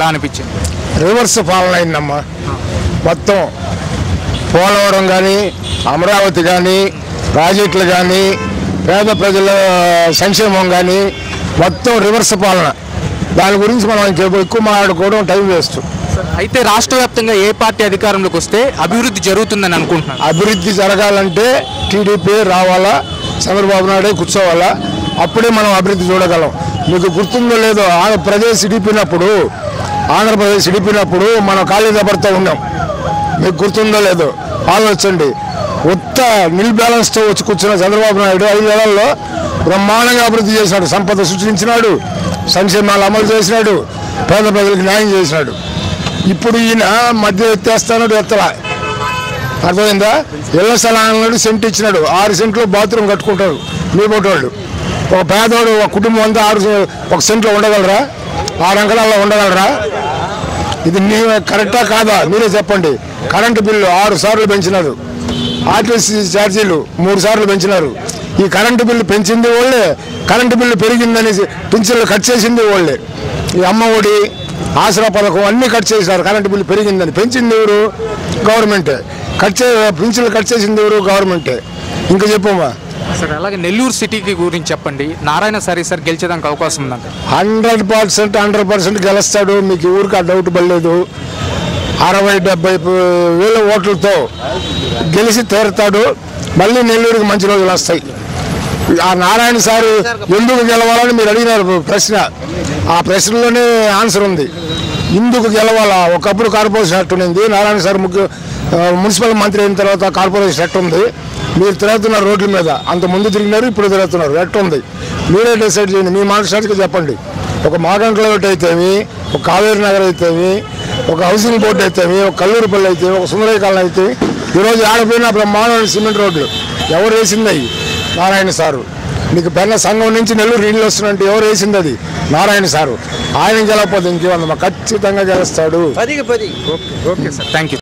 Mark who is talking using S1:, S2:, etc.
S1: ఎలా అనిపించింది?
S2: రివర్స్ పాలన అయిందమ్మా. మొత్తం పోలవరం కానీ, అమరావతి కానీ, ప్రాజెక్టులు కానీ, పేద ప్రజల సంక్షేమం కానీ మొత్తం రివర్స్ పాలన. దాని గురించి మనం ఎక్కువ మాట్లాడుకోవడం టైం వేస్ట్.
S1: అయితే రాష్ట్ర వ్యాప్తంగా ఏ పార్టీ అధికారంలోకి వస్తే అభివృద్ధి జరుగుతుందని అనుకుంటున్నాను?
S2: అభివృద్ధి జరగాలంటే టీడీపీ రావాలా, చంద్రబాబు నాయుడే కూర్చోవాలా, అప్పుడే మనం అభివృద్ధి చూడగలం. మీకు గుర్తుందో లేదో, ఆంధ్రప్రదేశ్ ఇడిపినప్పుడు మనం ఖాళీ దెబ్బతో ఉన్నాం. మీకు గుర్తుందో లేదో ఆలోచించండి. ఉత్త నిల్ బ్యాలెన్స్తో వచ్చి కూర్చున్న చంద్రబాబు నాయుడు 5 ఏళ్లలో బ్రహ్మాండంగా అభివృద్ధి చేసినాడు, సంపద సృష్టించినాడు, సంక్షేమాలు అమలు చేసినాడు, పేద ప్రజలకు న్యాయం చేసినాడు. ఇప్పుడు ఈయన మధ్య ఎత్తేస్తాడు, ఎత్తలా. అర్థమైందా? ఇళ్ల స్థలాలను సెంట్ ఇచ్చినాడు, 6 సెంట్లు బాత్రూమ్ కట్టుకుంటారు మీ పోటోళ్ళు. ఒక పేదవాడు ఒక కుటుంబం అంతా 1 సెంట్లో ఉండగలరా? 6 అంకణాల్లో ఉండగలరా? ఇది కరెక్టా కాదా మీరే చెప్పండి. కరెంటు బిల్లు 6 సార్లు పెంచినారు, ఆర్టీసీ ఛార్జీలు 3 సార్లు పెంచినారు. ఈ కరెంటు బిల్లు పెంచింది వాళ్ళే, కరెంటు బిల్లు పెరిగిందని పింఛన్లు కట్ చేసింది వాళ్ళే. ఈ అమ్మ ఒడి, ఆసరా పథకం అన్నీ కట్ చేశారు. కరెంటు బిల్లు పెరిగిందని పెంచింది ఎవరు? గవర్నమెంటే. పింఛన్లు కట్ చేసింది ఎవరు? గవర్నమెంటే. ఇంకా చెప్పమ్మా.
S1: సార్ అలాగే నెల్లూరు సిటీకి గురించి చెప్పండి. నారాయణ సార్ గెలిచేదానికి అవకాశం ఉందంట?
S2: 100% గెలుస్తాడు. మీకు ఊరికి ఆ డౌట్ పడలేదు. 60-70 వేల ఓట్లతో గెలిచి తీరుతాడు. మళ్ళీ నెల్లూరుకి మంచి రోజులు వస్తాయి. ఆ నారాయణ సార్ ఎందుకు గెలవాలని మీరు అడిగినారు ప్రశ్న. ఆ ప్రశ్నలోనే ఆన్సర్ ఉంది. ఎందుకు గెలవాలా? ఒకప్పుడు కార్పొరేషన్ యాక్ట్ ఉంది. నారాయణ సార్ మున్సిపల్ మంత్రి అయిన తర్వాత కార్పొరేషన్ యాక్ట్ ఉంది. మీరు తిరుగుతున్నారు రోడ్ల మీద. అంత ముందు తిరిగినారు, ఇప్పుడు తిరుగుతున్నారు. యాక్ట్ ఉంది. మీరే డిసైడ్ చేయండి. మీ మనసుకి చెప్పండి. ఒక మోడర్న్ క్లైమేట్ అయితేమి, ఒక కావేరీ నగర్ అయితేమి, ఒక హౌసింగ్ బోర్డు అయితేమి, ఒక కల్లూరుపల్లి అయితే, ఒక సుందరయ్య కాలనీ అయితే, ఈరోజు ఆడపోయిన బ్రహ్మాండమైన సిమెంట్ రోడ్లు ఎవరు వేసింది? అవి నారాయణ సారు. మీకు పెన్న సంఘం నుంచి నెల్లూరు నీళ్ళు వస్తున్నట్టు ఎవరు వేసింది? అది నారాయణ సారు. ఆయన గెలకపోతే ఇంకేమన్నా ఖచ్చితంగా గెలుస్తాడు.
S1: Okay sir, thank you.